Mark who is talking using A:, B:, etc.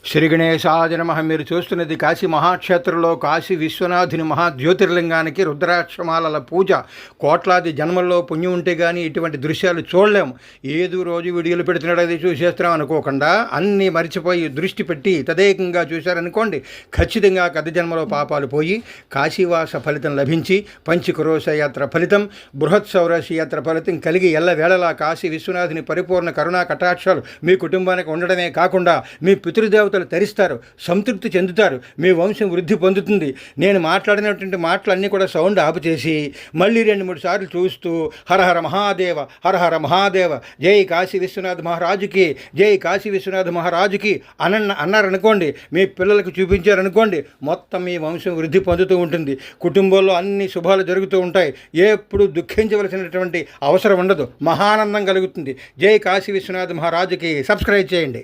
A: శ్రీ గణేశాయ నమః. మీరు చూస్తున్నది కాశీ మహాక్షేత్రంలో కాశీ విశ్వనాథుని మహాజ్యోతిర్లింగానికి రుద్రాక్షమాలల పూజ. కోట్లాది జన్మల్లో పుణ్యం ఉంటే కానీ ఇటువంటి దృశ్యాలు చూడలేము. ఏదో రోజు వీడియోలు పెడుతున్నాడు అది చూసేస్తున్నాం అనుకోకుండా అన్నీ మరిచిపోయి దృష్టి పెట్టి తదేకంగా చూశారనుకోండి, ఖచ్చితంగా గత జన్మలో పాపాలు పోయి కాశీవాస ఫలితం లభించి పంచక్రోశ యాత్ర ఫలితం, బృహత్ సౌరాశి యాత్ర ఫలితం కలిగి ఎల్లవేళలా కాశీ విశ్వనాథుని పరిపూర్ణ కరుణా కటాక్షాలు మీ కుటుంబానికి ఉండడమే కాకుండా మీ పితృదేవతలు తరిస్తారు, సంతృప్తి చెందుతారు, మీ వంశం వృద్ధి పొందుతుంది. నేను మాట్లాడినటువంటి మాటలన్నీ కూడా సౌండ్ ఆపు చేసి మళ్ళీ 2-3 సార్లు చూస్తూ హర హర మహాదేవ, హర హర మహాదేవ, జై కాశీ విశ్వనాథ మహారాజుకి, జై కాశీ విశ్వనాథ మహారాజుకి అన్నారనుకోండి, మీ పిల్లలకు చూపించారనుకోండి, మొత్తం మీ వంశం వృద్ధి పొందుతూ ఉంటుంది. కుటుంబంలో అన్ని శుభాలు జరుగుతూ ఉంటాయి. ఎప్పుడు దుఃఖించవలసినటువంటి అవసరం ఉండదు, మహానందం కలుగుతుంది. జై కాశీ విశ్వనాథ మహారాజుకి. సబ్స్క్రైబ్ చేయండి.